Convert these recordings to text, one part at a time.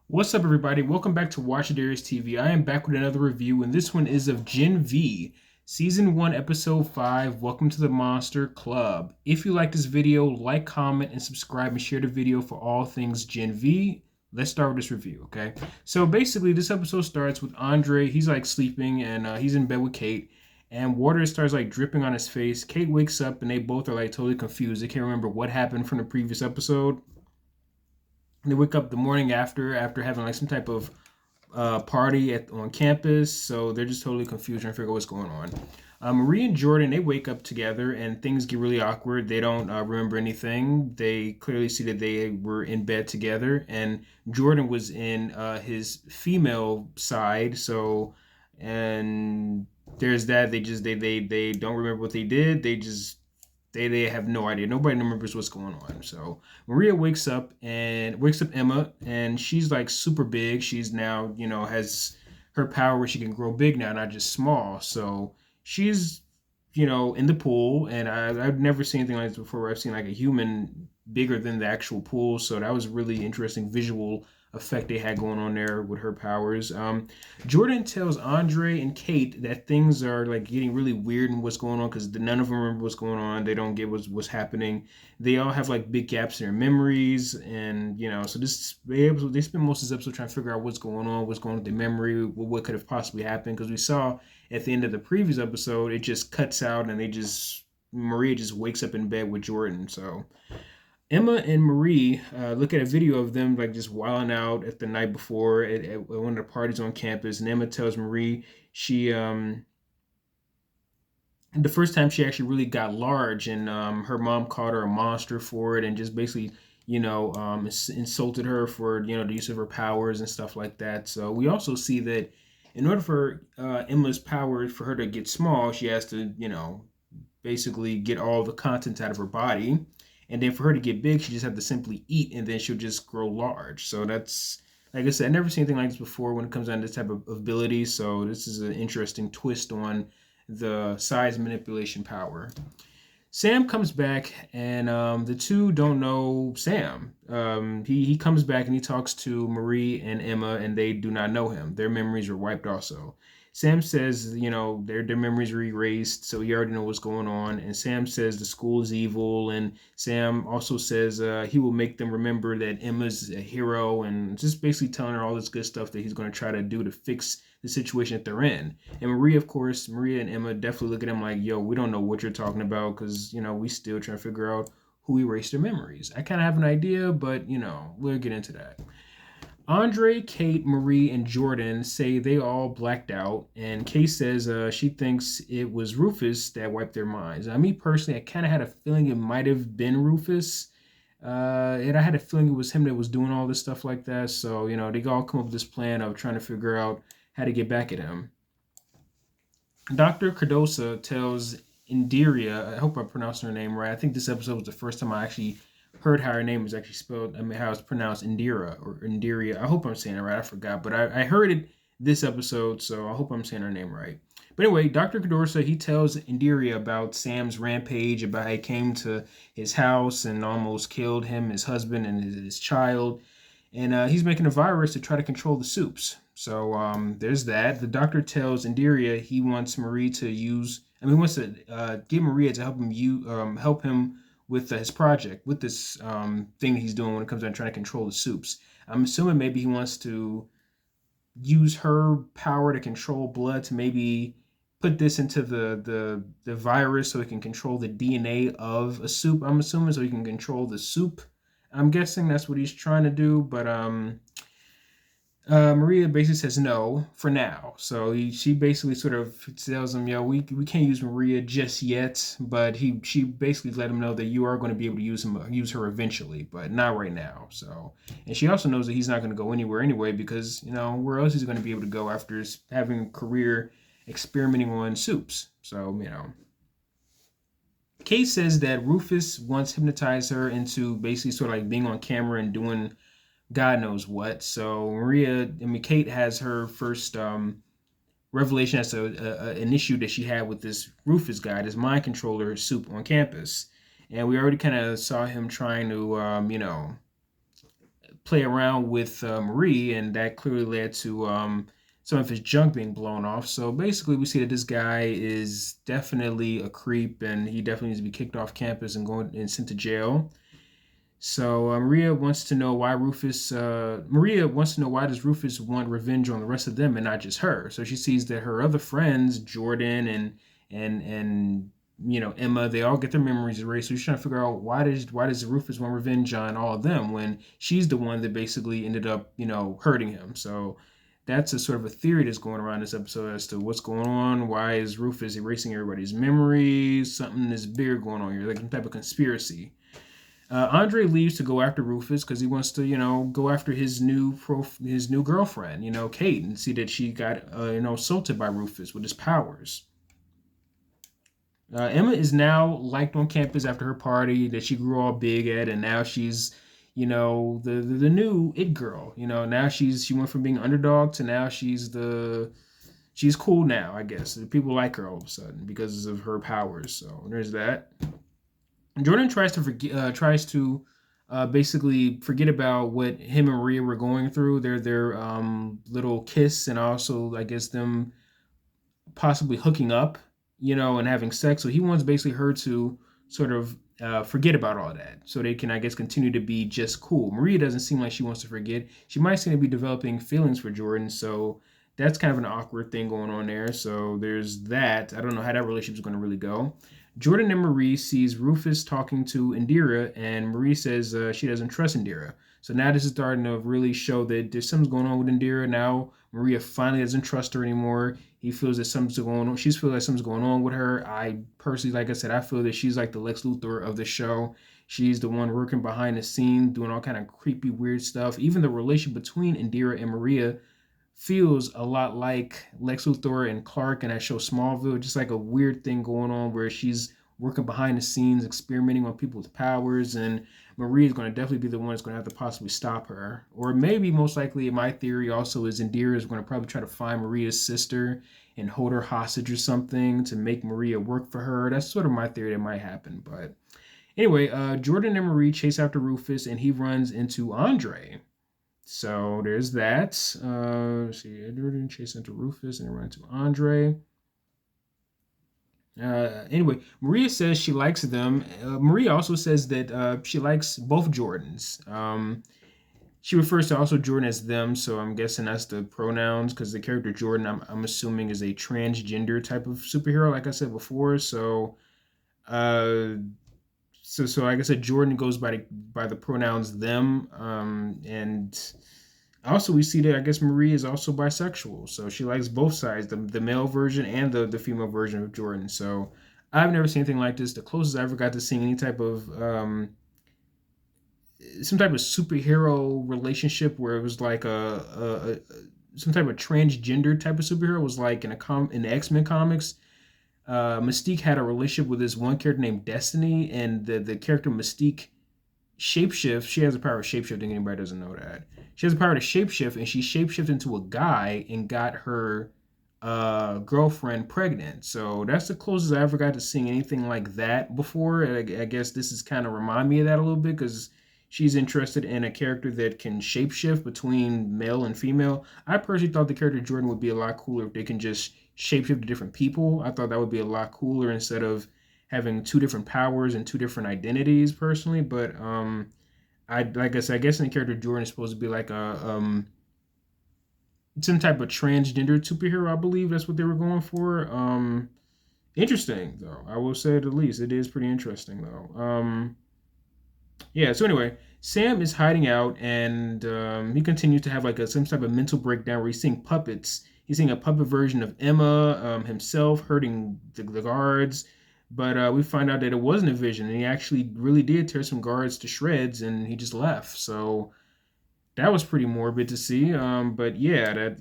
What's up, everybody? Welcome back to Watch Darius TV. I am back with another review, and this one is of Gen V, Season 1, Episode 5. Welcome to the Monster Club. If you like this video, like, comment, and subscribe, and share the video for all things Gen V. Let's start with this review, okay? So basically, this episode starts with Andre. He's like sleeping, and he's in bed with Kate, and water starts like dripping on his face. Kate wakes up, and they both are like totally confused. They can't remember what happened from the previous episode. They wake up the morning after having like some type of party on campus, so they're just totally confused trying to figure out what's going on. Marie and Jordan, they wake up together and things get really awkward. They don't remember anything. They clearly see that they were in bed together, and Jordan was in his female side. So, and there's that. They don't remember what they did. They have no idea. Nobody remembers what's going on. So Maria wakes up Emma, and she's like super big. She's now, has her power where she can grow big now, not just small. So she's, in the pool, and I've never seen anything like this before where I've seen like a human bigger than the actual pool. So that was really interesting visual effect they had going on there with her powers. Jordan tells Andre and Kate that things are like getting really weird and what's going on because none of them remember what's going on. They don't get what's happening. They all have like big gaps in their memories, and so they spend most of this episode trying to figure out what's going on with their memory, what could have possibly happened. Because we saw at the end of the previous episode, it just cuts out, and Maria just wakes up in bed with Jordan. So Emma and Marie look at a video of them like just wilding out at the night before at one of the parties on campus, and Emma tells Marie she the first time she actually really got large, and her mom called her a monster for it, and just basically insulted her for the use of her powers and stuff like that. So we also see that in order for Emma's power for her to get small, she has to basically get all the contents out of her body. And then for her to get big, she just have to simply eat, and then she'll just grow large. So that's, like I said, I've never seen anything like this before when it comes down to this type of ability. So this is an interesting twist on the size manipulation power. Sam comes back, and the two don't know Sam. He comes back and he talks to Marie and Emma, and they do not know him. Their memories are wiped also. Sam says, their memories are erased, so he already knows what's going on. And Sam says the school is evil, and Sam also says he will make them remember that Emma's a hero, and just basically telling her all this good stuff that he's going to try to do to fix the situation that they're in. And Maria and Emma definitely look at him like, yo, we don't know what you're talking about, because, we still trying to figure out who erased their memories. I kind of have an idea, but, we'll get into that. Andre, Kate, Marie, and Jordan say they all blacked out, and Kate says she thinks it was Rufus that wiped their minds. Me personally, I kind of had a feeling it might have been Rufus, and I had a feeling it was him that was doing all this stuff like that. So they all come up with this plan of trying to figure out how to get back at him. Dr. Cardosa tells Indiria, I hope I pronounced her name right. I think this episode was the first time I actually heard how her name was actually spelled. I mean, how it's pronounced, Indira or Indiria. I hope I'm saying it right. I forgot, but I heard it this episode, so I hope I'm saying her name right. But anyway, Dr. Cadorsa, he tells Indiria about Sam's rampage, about how he came to his house and almost killed him, his husband, and his child. And he's making a virus to try to control the soups. So there's that. The doctor tells Indiria he wants Marie to use. I mean, he wants to get Maria to help him with his project, with this thing he's doing when it comes down to trying to control the soups. I'm assuming maybe he wants to use her power to control blood to maybe put this into the virus so it can control the DNA of a soup. I'm assuming so he can control the soup. I'm guessing that's what he's trying to do, but Maria basically says no for now. So she basically sort of tells him, "Yo, we can't use Maria just yet." But she basically let him know that you are going to be able to use her eventually, but not right now. So, and she also knows that he's not going to go anywhere anyway, because where else is he going to be able to go after having a career experimenting on soups? So Kate says that Rufus once hypnotized her into basically sort of like being on camera and doing God knows what. So Kate has her first revelation as to an issue that she had with this Rufus guy, this mind controller soup on campus. And we already kind of saw him trying to, play around with Marie, and that clearly led to some of his junk being blown off. So basically, we see that this guy is definitely a creep, and he definitely needs to be kicked off campus and going and sent to jail. So Maria wants to know why Rufus. Maria wants to know why does Rufus want revenge on the rest of them and not just her. So she sees that her other friends, Jordan and Emma, they all get their memories erased. So she's trying to figure out why does Rufus want revenge on all of them when she's the one that basically ended up hurting him. So that's a sort of a theory that's going around this episode as to what's going on. Why is Rufus erasing everybody's memories? Something is bigger going on here, like some type of conspiracy. Andre leaves to go after Rufus because he wants to, go after his new girlfriend, Kate, and see that she got, assaulted by Rufus with his powers. Emma is now liked on campus after her party that she grew all big at, and now she's, the new it girl. Now she went from being underdog to now she's cool now. I guess people like her all of a sudden because of her powers. So there's that. Jordan tries to basically forget about what him and Maria were going through, their little kiss, and also I guess them possibly hooking up, and having sex. So he wants basically her to sort of forget about all that, so they can I guess continue to be just cool. Maria doesn't seem like she wants to forget. She might seem to be developing feelings for Jordan, so that's kind of an awkward thing going on there. So there's that. I don't know how that relationship is going to really go. Jordan and Marie sees Rufus talking to Indira, and Marie says she doesn't trust Indira. So now this is starting to really show that there's something going on with Indira. Now Maria finally doesn't trust her anymore. He feels that something's going on. She feels like something's going on with her. I personally, like I said, I feel that she's like the Lex Luthor of the show. She's the one working behind the scenes, doing all kind of creepy, weird stuff. Even the relation between Indira and Maria feels a lot like Lex Luthor and Clark in that show Smallville. Just like a weird thing going on where she's working behind the scenes, experimenting on people with powers, and Marie is going to definitely be the one that's going to have to possibly stop her. Or maybe, most likely, my theory also is Indira is going to probably try to find Maria's sister and hold her hostage or something to make Maria work for her. That's sort of my theory that might happen. But anyway, Jordan and Marie chase after Rufus, and he runs into Andre. So there's that. Let's see, Jordan chase into Rufus and run into Andre. Anyway, Maria says she likes them. Maria also says that she likes both Jordans. She refers to also Jordan as them, so I'm guessing that's the pronouns because the character Jordan, I'm assuming, is a transgender type of superhero, like I said before. So, so like I said, Jordan goes by the pronouns them, and also we see that I guess Marie is also bisexual, so she likes both sides, the male version and the female version of Jordan. So I've never seen anything like this. The closest I ever got to seeing any type of some type of superhero relationship where it was like some type of transgender type of superhero was like in the X-Men comics. Mystique had a relationship with this one character named Destiny, and the character Mystique shapeshift. She has the power of shapeshifting. Anybody doesn't know that. She has the power to shapeshift, and she shapeshifted into a guy and got her girlfriend pregnant. So that's the closest I ever got to seeing anything like that before. I guess this is kind of remind me of that a little bit because she's interested in a character that can shapeshift between male and female. I personally thought the character Jordan would be a lot cooler if they can just shapeshift to different people. I thought that would be a lot cooler instead of having two different powers and two different identities personally. But I like I said, I guess in the character Jordan is supposed to be like a some type of transgender superhero. I believe that's what they were going for. Interesting though, I will say at the least. It is pretty interesting though. Yeah. So anyway, Sam is hiding out, and he continues to have like some type of mental breakdown where he's seeing puppets. He's seeing a puppet version of Emma himself hurting the guards. But we find out that it wasn't a vision, and he actually really did tear some guards to shreds, and he just left. So that was pretty morbid to see. But yeah, that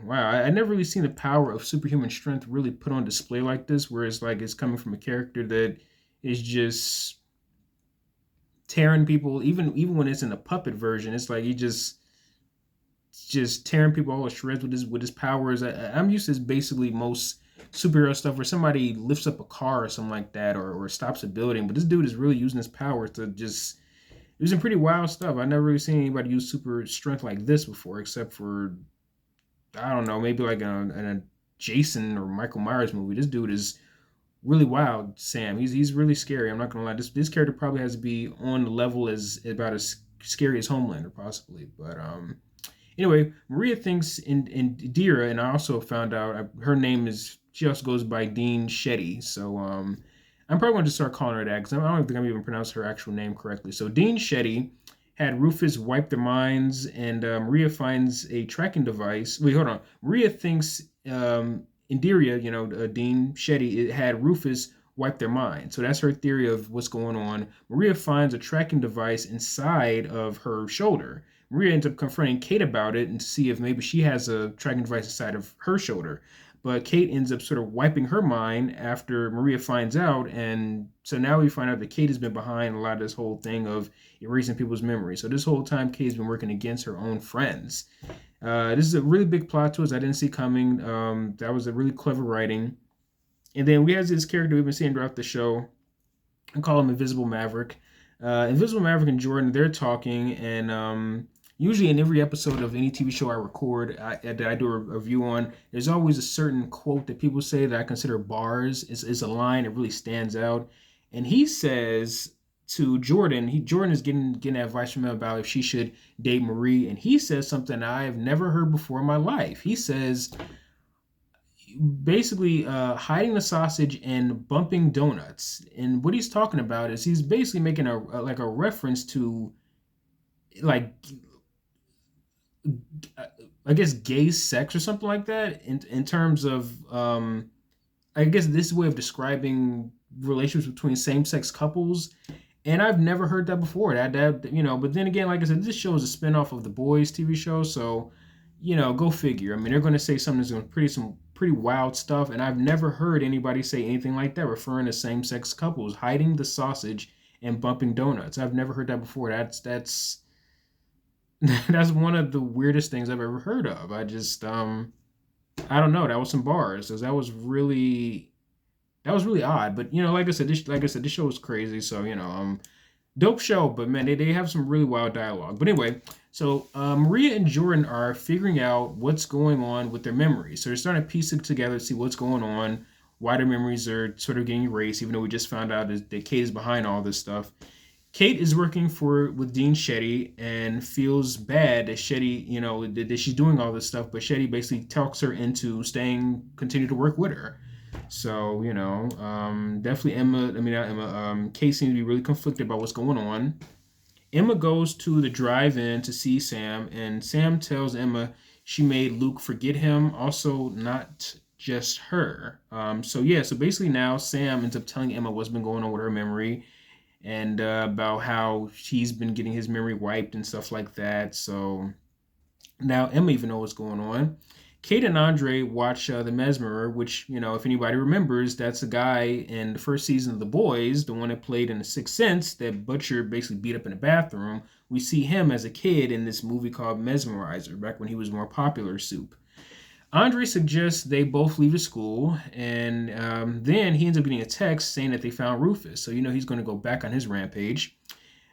wow, I never really seen the power of superhuman strength really put on display like this, where it's like it's coming from a character that is just tearing people. Even when it's in the puppet version, it's like he just tearing people all to shreds with his powers. I'm used to basically most superhero stuff where somebody lifts up a car or something like that, or stops a building. But this dude is really using his powers to just it was some pretty wild stuff. I never really seen anybody use super strength like this before, except for I don't know, maybe like a Jason or Michael Myers movie. This dude is really wild, Sam. He's really scary. I'm not gonna lie. This character probably has to be on the level as about as scary as Homelander, possibly. But anyway, Maria thinks in Dira, and I also found out her name is she also goes by Dean Shetty. So I'm probably going to start calling her that because I don't think I'm even pronouncing her actual name correctly. So Dean Shetty had Rufus wipe their minds, and Maria finds a tracking device. Wait, hold on. Maria thinks Indira, Dean Shetty, it had Rufus wipe their mind. So that's her theory of what's going on. Maria finds a tracking device inside of her shoulder. Maria ends up confronting Kate about it and to see if maybe she has a tracking device inside of her shoulder. But Kate ends up sort of wiping her mind after Maria finds out. And so now we find out that Kate has been behind a lot of this whole thing of erasing people's memories. So this whole time, Kate's been working against her own friends. This is a really big plot twist I didn't see coming. That was a really clever writing. And then we have this character we've been seeing throughout the show. I call him Invisible Maverick. Invisible Maverick and Jordan, they're talking, and usually in every episode of any TV show I record that I do a review on, there's always a certain quote that people say that I consider bars. It's a line that really stands out. And he says to Jordan, Jordan is getting advice from him about if she should date Marie, and he says something I've never heard before in my life. He says basically hiding the sausage and bumping donuts. And what he's talking about is he's basically making a reference to like I guess gay sex or something like that in terms of I guess this way of describing relationships between same sex couples. And I've never heard that before. But then again, like I said, this show is a spinoff of the Boys TV show, so go figure. I mean, they're going to say something that's going to some pretty wild stuff, and I've never heard anybody say anything like that referring to same sex couples hiding the sausage and bumping donuts. I've never heard that before. That's that's one of the weirdest things I've ever heard of. I don't know. That was some bars. That was really odd. But like I said, this show was crazy. So dope show. But man, they have some really wild dialogue. But anyway, so Maria and Jordan are figuring out what's going on with their memories. So they're starting to piece it together to see what's going on, why their memories are sort of getting erased, even though we just found out that Kate is behind all this stuff. Kate is working with Dean Shetty and feels bad that Shetty, that she's doing all this stuff, but Shetty basically talks her into continue to work with her. So, definitely Kate seems to be really conflicted about what's going on. Emma goes to the drive-in to see Sam, and Sam tells Emma she made Luke forget him, also not just her. So basically now Sam ends up telling Emma what's been going on with her memory and about how he's been getting his memory wiped and stuff like that. So now Emma even knows what's going on. Kate and Andre watch The Mesmerer, which, if anybody remembers, that's the guy in the first season of The Boys, the one that played in The Sixth Sense, that Butcher basically beat up in the bathroom. We see him as a kid in this movie called Mesmerizer, back when he was more popular Soup. Andre suggests they both leave the school, and then he ends up getting a text saying that they found Rufus. So, he's going to go back on his rampage.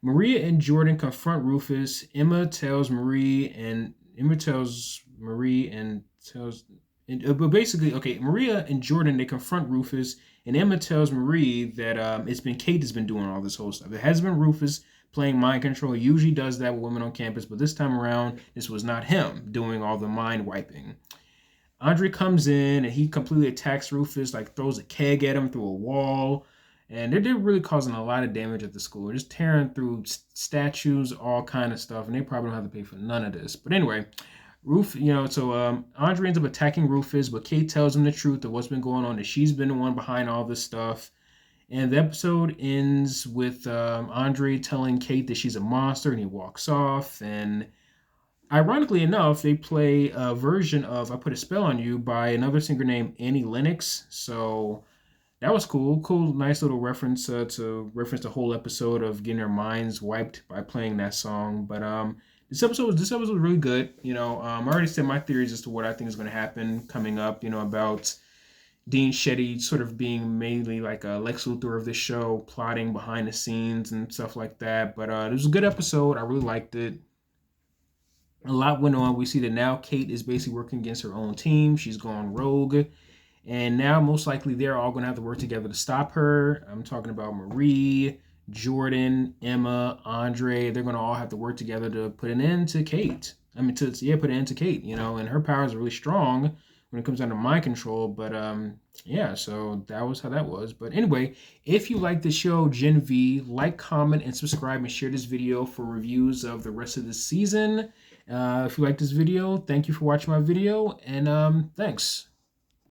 Maria and Jordan confront Rufus. Emma tells Marie and but basically, okay, Maria and Jordan, they confront Rufus, and Emma tells Marie that it's been Kate that's been doing all this whole stuff. It has been Rufus playing mind control. He usually does that with women on campus, but this time around, this was not him doing all the mind wiping. Andre comes in and he completely attacks Rufus, like throws a keg at him through a wall. And they're really causing a lot of damage at the school. They're just tearing through statues, all kind of stuff. And they probably don't have to pay for none of this. But anyway, Andre ends up attacking Rufus, but Kate tells him the truth of what's been going on, that she's been the one behind all this stuff. And the episode ends with Andre telling Kate that she's a monster, and he walks off. And ironically enough, they play a version of I Put a Spell on You by another singer named Annie Lennox. So that was cool. Nice little reference to reference the whole episode of getting their minds wiped by playing that song. But this episode was really good. I already said my theories as to what I think is going to happen coming up. About Dean Shetty sort of being mainly like a Lex Luthor of the show, plotting behind the scenes and stuff like that. But it was a good episode. I really liked it. A lot went on. We see that now Kate is basically working against her own team. She's gone rogue. And now, most likely, they're all going to have to work together to stop her. I'm talking about Marie, Jordan, Emma, Andre. They're going to all have to work together to put an end to Kate. I mean, put an end to Kate. And her powers are really strong when it comes down to mind control. But yeah, so that was how that was. But anyway, if you like the show Gen V, like, comment, and subscribe, and share this video for reviews of the rest of the season. If you like this video, thank you for watching my video, and thanks.